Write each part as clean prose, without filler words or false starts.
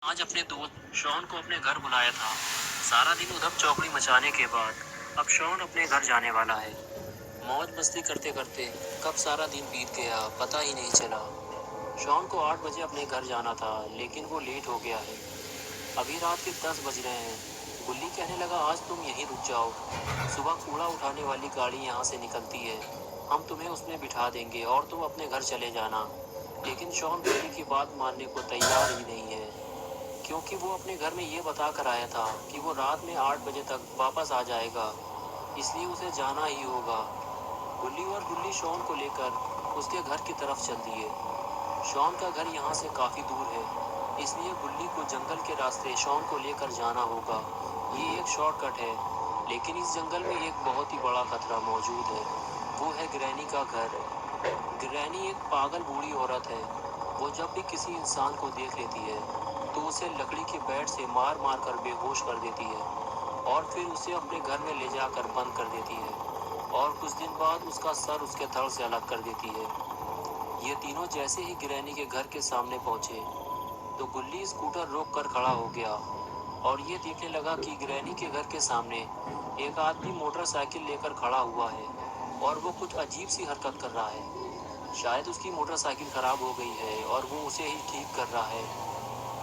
आज अपने दोस्त शॉन को अपने घर बुलाया था। सारा दिन उधम चौकड़ी मचाने के बाद अब शॉन अपने घर जाने वाला है। मौज मस्ती करते करते कब सारा दिन बीत गया पता ही नहीं चला। शॉन को 8 बजे अपने घर जाना था, लेकिन वो लेट हो गया है। अभी रात के 10 बज रहे हैं। गुल्ली कहने लगा, आज तुम यहीं रुक जाओ। सुबह कूड़ा उठाने वाली गाड़ी यहाँ से निकलती है। हम तुम्हें उसमें बिठा देंगे और तुम अपने घर चले जाना। लेकिन शॉन गुल्ली की बात मानने को तैयार ही नहीं है, क्योंकि वो अपने घर में ये बता कर आया था कि वो रात में 8 बजे तक वापस आ जाएगा, इसलिए उसे जाना ही होगा। गुल्ली और गुल्ली शॉन को लेकर उसके घर की तरफ चल दिए। शॉन का घर यहाँ से काफ़ी दूर है, इसलिए गुल्ली को जंगल के रास्ते शॉन को लेकर जाना होगा। ये एक शॉर्टकट है, लेकिन इस जंगल में एक बहुत ही बड़ा खतरा मौजूद है। वो है ग्रैनी का घर। ग्रैनी एक पागल बूढ़ी औरत है। वो जब भी किसी इंसान को देख लेती है तो उसे लकड़ी के बैट से मार मार कर बेहोश कर देती है और फिर उसे अपने घर में ले जाकर बंद कर देती है और कुछ दिन बाद उसका सर उसके धड़ से अलग कर देती है। ये तीनों जैसे ही ग्रैनी के घर के सामने पहुंचे तो गुल्ली स्कूटर रोक कर खड़ा हो गया और ये देखने लगा कि ग्रैनी के घर के सामने एक आदमी मोटरसाइकिल लेकर खड़ा हुआ है और वो कुछ अजीब सी हरकत कर रहा है। शायद उसकी मोटरसाइकिल खराब हो गई है और वो उसे ही ठीक कर रहा है।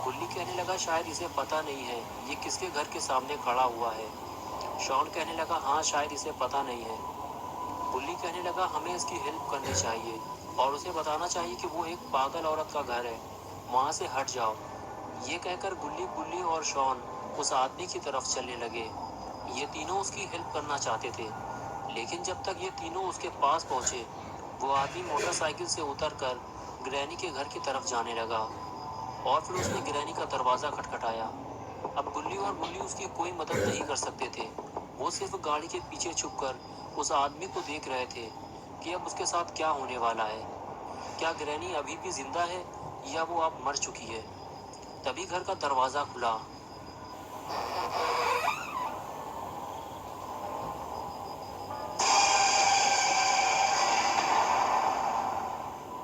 गुल्ली कहने लगा, शायद इसे पता नहीं है ये किसके घर के सामने खड़ा हुआ है। शॉन कहने लगा, हाँ शायद इसे पता नहीं है। गुल्ली कहने लगा, हमें इसकी हेल्प करनी चाहिए और उसे बताना चाहिए कि वो एक पागल औरत का घर है, वहाँ से हट जाओ। ये कहकर गुल्ली गुल्ली और शॉन उस आदमी की तरफ चलने लगे। ये तीनों उसकी हेल्प करना चाहते थे, लेकिन जब तक ये तीनों उसके पास पहुंचे वो आदमी मोटरसाइकिल से उतरकर ग्रैनी के घर की तरफ जाने लगा और फिर उसने ग्रैनी का दरवाज़ा खटखटाया। अब गुल्ली और गुल्ली उसकी कोई मदद नहीं कर सकते थे। वो सिर्फ गाड़ी के पीछे छुपकर उस आदमी को देख रहे थे कि अब उसके साथ क्या होने वाला है। क्या ग्रैनी अभी भी जिंदा है या वो अब मर चुकी है। तभी घर का दरवाज़ा खुला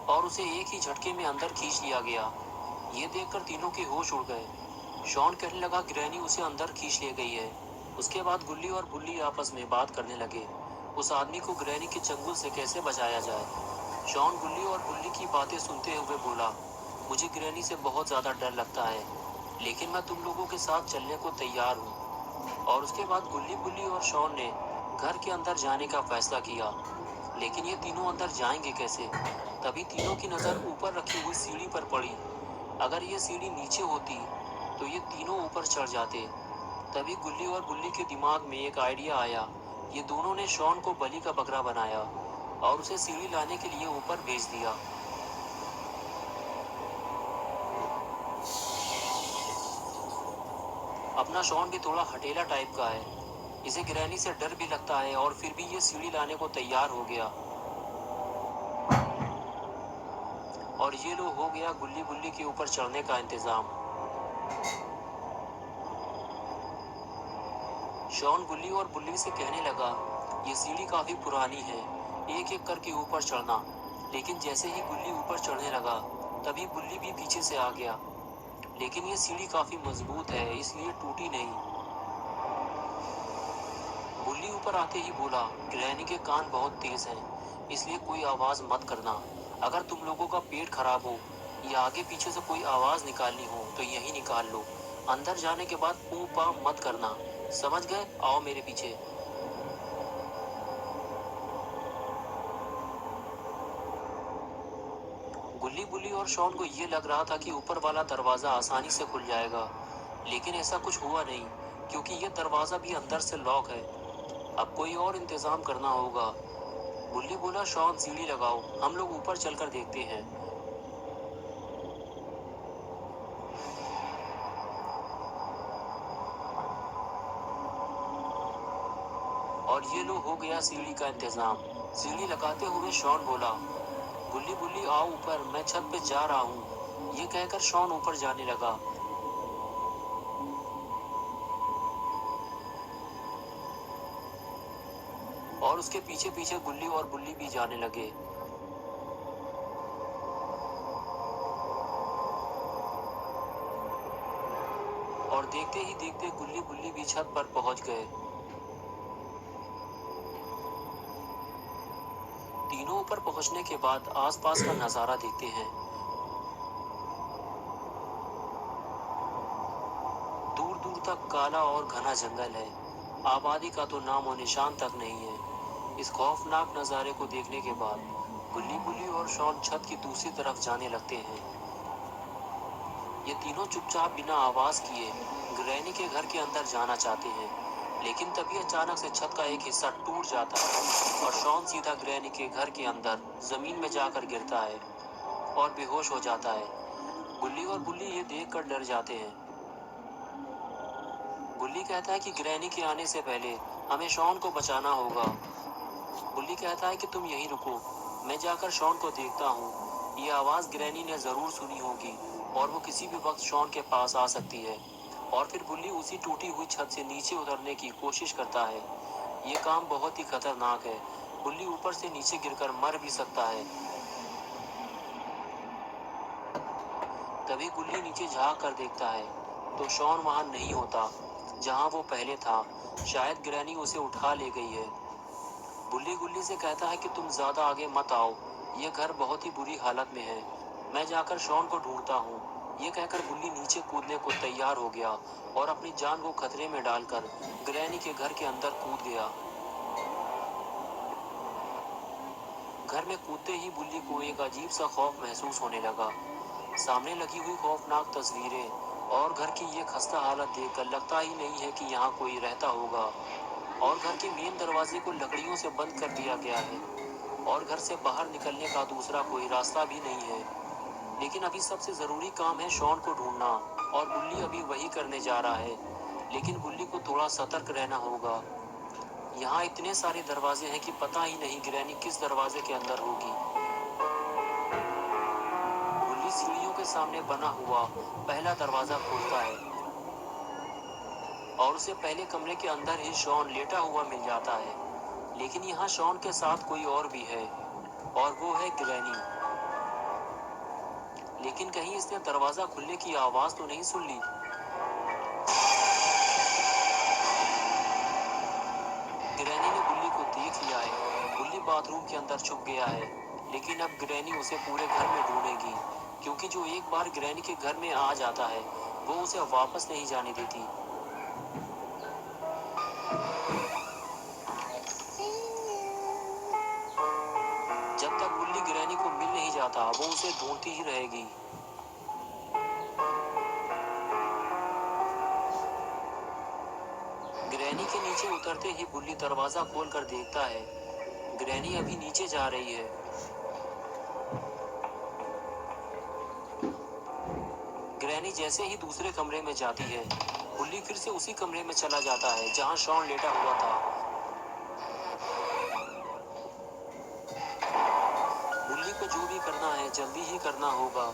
और उसे एक ही झटके में अंदर खींच लिया गया। ये देखकर तीनों के होश उड़ गए। शॉन कहने लगा, ग्रैनी उसे अंदर खींच ले गई है। उसके बाद गुल्ली और गुल्ली आपस में बात करने लगे, उस आदमी को ग्रैनी के चंगुल से कैसे बचाया जाए। शॉन गुल्ली और गुल्ली की बातें सुनते हुए बोला, मुझे ग्रैनी से बहुत ज़्यादा डर लगता है, लेकिन मैं तुम लोगों के साथ चलने को तैयार हूँ। और उसके बाद गुल्ली गुल्ली और शॉन ने घर के अंदर जाने का फैसला किया, लेकिन ये तीनों अंदर जाएंगे कैसे। तभी तीनों की नज़र ऊपर रखी हुई सीढ़ी पर पड़ी। अगर ये सीढ़ी नीचे होती तो ये तीनों ऊपर चढ़ जाते। तभी गुल्ली और गुल्ली के दिमाग में एक आइडिया आया। ये दोनों ने शॉन को बलि का बकरा बनाया और उसे सीढ़ी लाने के लिए ऊपर भेज दिया। अपना शॉन भी थोड़ा हठेला टाइप का है, इसे ग्रैनी से डर भी लगता है और फिर भी ये सीढ़ी लाने को तैयार हो गया। और ये लो हो गया गुल्ली गुल्ली के ऊपर चढ़ने का इंतजाम। शॉन गुल्ली और बुल्ली से कहने लगा, ये सीढ़ी काफी पुरानी है, एक एक करके ऊपर चढ़ना। लेकिन जैसे ही गुल्ली ऊपर चढ़ने लगा तभी बुल्ली भी पीछे से आ गया। लेकिन ये सीढ़ी काफी मजबूत है, इसलिए टूटी नहीं। बुल्ली ऊपर आते ही बोला, ग्रैनी के कान बहुत तेज हैं, इसलिए कोई आवाज मत करना। अगर तुम लोगों का पेट खराब हो या आगे पीछे से कोई आवाज निकालनी हो तो यही निकाल लो। अंदर जाने के बाद पू पा मत करना, समझ गए। आओ मेरे पीछे। गुल्ली बुल्ली और शॉन को ये लग रहा था कि ऊपर वाला दरवाजा आसानी से खुल जाएगा, लेकिन ऐसा कुछ हुआ नहीं, क्योंकि ये दरवाजा भी अंदर से लॉक है। अब कोई और इंतजाम करना होगा। गुल्ली बोला, शॉन सीढ़ी लगाओ, हम लोग ऊपर चलकर देखते हैं। और ये लो हो गया सीढ़ी का इंतजाम। सीढ़ी लगाते हुए शॉन बोला, गुल्ली बुल्ली आओ ऊपर, मैं छत पे जा रहा हूँ। ये कहकर शॉन ऊपर जाने लगा। और उसके पीछे पीछे गुल्ली और बुल्ली भी जाने लगे। और देखते ही देखते गुल्ली बुल्ली भी छत पर पहुंच गए। तीनों ऊपर पहुंचने के बाद आसपास का नजारा देखते हैं। दूर दूर तक काला और घना जंगल है। आबादी का तो नामो निशान तक नहीं है। इस खौफनाक नजारे को देखने के बाद गुल्ली बुल्ली और शॉन छत की दूसरी तरफ जाने लगते हैं। ये तीनों चुपचाप बिना आवाज किए ग्रैनी के घर के अंदर जाना चाहते हैं, लेकिन तभी अचानक से छत का एक हिस्सा टूट जाता है और शॉन सीधा ग्रैनी के घर के अंदर जमीन में जाकर गिरता है और बेहोश हो जाता है। गुल्ली और बुल्ली ये देखकर डर जाते हैं। बुल्ली कहता है कि ग्रैनी के आने से पहले हमें शॉन को बचाना होगा। बुल्ली कहता है कि तुम यहीं रुको, मैं जाकर शॉन को देखता हूँ। ये आवाज ग्रैनी ने जरूर सुनी होगी और वो किसी भी वक्त शॉन के पास आ सकती है। और फिर बुल्ली उसी टूटी हुई छत से नीचे उतरने की कोशिश करता है। ये काम बहुत ही खतरनाक है। बुल्ली ऊपर से नीचे गिरकर मर भी सकता है। तभी गुल्ली नीचे झांक कर देखता है तो शॉन वहां नहीं होता जहां वो पहले था। शायद ग्रैनी उसे उठा ले गई है। बुल्ली गुल्ली से कहता है कि तुम ज्यादा आगे मत आओ, ये घर बहुत ही बुरी हालत में है, मैं जाकर शॉन को ढूंढता हूँ। ये कहकर बुल्ली नीचे कूदने को तैयार हो गया और अपनी जान को खतरे में डालकर ग्रैनी के घर के अंदर कूद गया। घर में कूदते ही बुल्ली को एक अजीब सा खौफ महसूस होने लगा। सामने लगी हुई खौफनाक तस्वीरें और घर की ये खस्ता हालत देखकर लगता ही नहीं है कि यहाँ कोई रहता होगा। और घर के मेन दरवाजे को लकड़ियों से बंद कर दिया गया है और घर से बाहर निकलने का दूसरा कोई रास्ता भी नहीं है। लेकिन अभी सबसे जरूरी काम है शॉन को ढूंढना और बुल्ली अभी वही करने जा रहा है। लेकिन बुल्ली को थोड़ा सतर्क रहना होगा। यहाँ इतने सारे दरवाजे हैं कि पता ही नहीं ग्रैनी किस दरवाजे के अंदर होगी। बुल्ली सीढ़ियों के सामने बना हुआ पहला दरवाजा खोलता है और उसे पहले कमरे के अंदर ही शॉन लेटा हुआ मिल जाता है। लेकिन यहाँ शॉन के साथ कोई और भी है और वो है ग्रैनी। लेकिन कहीं इसने दरवाजा खुलने की आवाज तो नहीं सुन ली। ग्रैनी ने बुल्ली को देख लिया है। बुल्ली बाथरूम के अंदर छुप गया है, लेकिन अब ग्रैनी उसे पूरे घर में ढूंढेगी, क्योंकि जो एक बार ग्रैनी के घर में आ जाता है वो उसे वापस नहीं जाने देती। जब तक बुल्ली ग्रैनी को मिल नहीं जाता वो उसे ढूंढती ही रहेगी। ग्रैनी के नीचे उतरते ही बुल्ली दरवाजा खोलकर देखता है ग्रैनी अभी नीचे जा रही है। ग्रैनी जैसे ही दूसरे कमरे में जाती है बुल्ली फिर से उसी कमरे में चला जाता है जहां शॉन लेटा हुआ था। बुल्ली को जो भी करना है जल्दी ही करना होगा,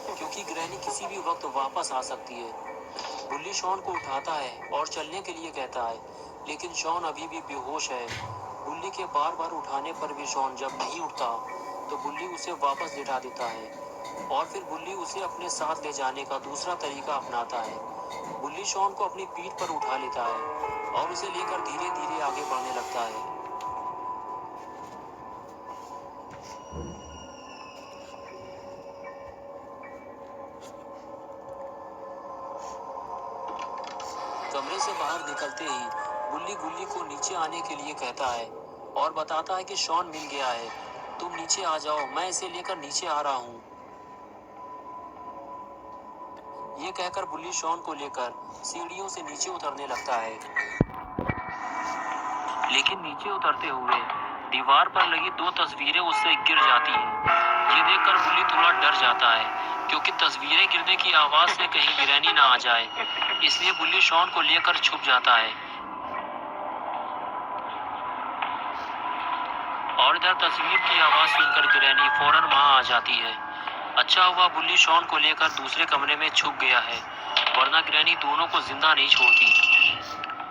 क्योंकि ग्रैनी किसी भी वक्त वापस आ सकती है। बुल्ली शॉन को उठाता है और चलने के लिए कहता है, लेकिन शॉन अभी भी बेहोश है। बुल्ली के बार बार उठाने पर भी शॉन जब नहीं उठता तो बुल्ली उसे वापस लिटा देता है और फिर बुल्ली उसे अपने साथ ले जाने का दूसरा तरीका अपनाता है। बुल्ली शॉन को अपनी पीठ पर उठा लेता है और उसे लेकर धीरे धीरे आगे बढ़ने लगता है। कमरे से बाहर निकलते ही बुल्ली गुल्ली को नीचे आने के लिए कहता है और बताता है कि शॉन मिल गया है, तुम नीचे आ जाओ, मैं इसे लेकर नीचे आ रहा हूँ। ये कहकर बुल्ली शॉन को लेकर सीढ़ियों से नीचे उतरने लगता है। लेकिन नीचे उतरते हुए दीवार पर लगी दो तस्वीरें उससे गिर जाती हैं। ये देखकर बुल्ली थोड़ा डर जाता है, क्योंकि तस्वीरें गिरने की आवाज से कहीं ग्रैनी ना आ जाए, इसलिए बुल्ली शॉन को लेकर छुप जाता है। और इधर तस्वीर की आवाज सुनकर ग्रैनी फौरन वहां आ जाती है। अच्छा हुआ बुल्ली शॉन को लेकर दूसरे कमरे में छुप गया है, वरना ग्रैनी दोनों को जिंदा नहीं छोड़ती।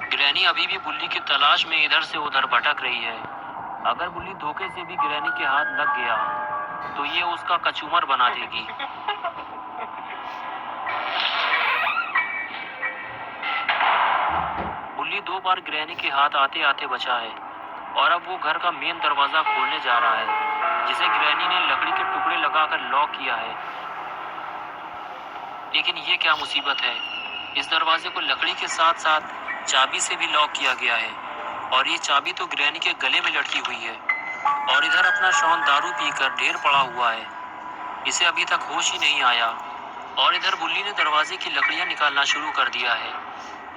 ग्रैनी अभी भी बुल्ली की तलाश में इधर से उधर भटक रही है। अगर बुल्ली धोखे से भी ग्रैनी के हाथ लग गया तो ये उसका कचूमर बना देगी। 2 बार ग्रैनी के हाथ आते आते बचा है और अब वो घर का मेन दरवाजा खोलने जा रहा है, जिसे ग्रैनी ने लकड़ी के टुकड़े लगाकर लॉक किया है। लेकिन ये क्या मुसीबत है, इस दरवाजे को लकड़ी के साथ साथ चाबी से भी लॉक किया गया है और ये चाबी तो ग्रैनी के गले में लटकी हुई है। और इधर अपना शॉन दारू पीकर ढेर पड़ा हुआ है, इसे अभी तक होश ही नहीं आया। और इधर बुल्ली ने दरवाजे की लकड़ियां निकालना शुरू कर दिया है,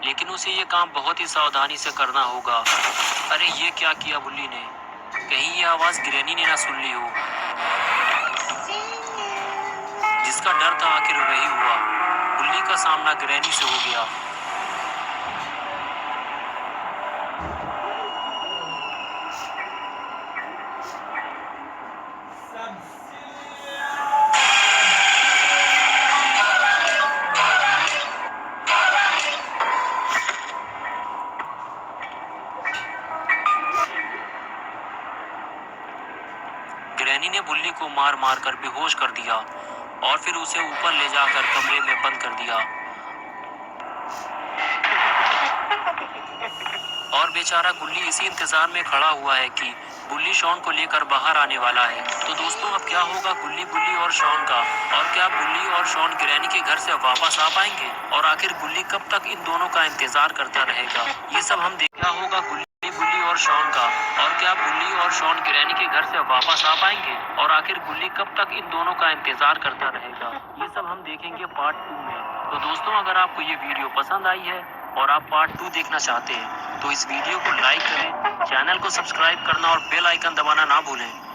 लेकिन उसे ये काम बहुत ही सावधानी से करना होगा। अरे ये क्या किया बुल्ली ने, कहीं ये आवाज ग्रैनी ने ना सुन ली हो। जिसका डर था आखिर वही हुआ, बुल्ली का सामना ग्रैनी से हो गया। ग्रैनी ने बुल्ली को मार मार कर बेहोश कर दिया और फिर उसे ऊपर ले जाकर कमरे में बंद कर दिया। और बेचारा गुल्ली इसी इंतजार में खड़ा हुआ है कि बुल्ली शॉन को लेकर बाहर आने वाला है। तो दोस्तों अब क्या होगा बुल्ली और शॉन का, और क्या बुल्ली और शॉन ग्रैनी के घर से वापस आ पाएंगे, और आखिर बुल्ली कब तक इन दोनों का इंतजार करता रहेगा, ये सब हम देख। क्या होगा बुल्ली और शॉन का, और क्या बुल्ली और शॉन ग्रैनी के घर से वापस आ पाएंगे, और आखिर बुल्ली कब तक इन दोनों का इंतजार करता रहेगा, ये सब हम देखेंगे पार्ट 2 में। तो दोस्तों अगर आपको ये वीडियो पसंद आई है और आप पार्ट 2 देखना चाहते हैं तो इस वीडियो को लाइक करें, चैनल को सब्सक्राइब करना और बेल आइकन दबाना ना भूलें।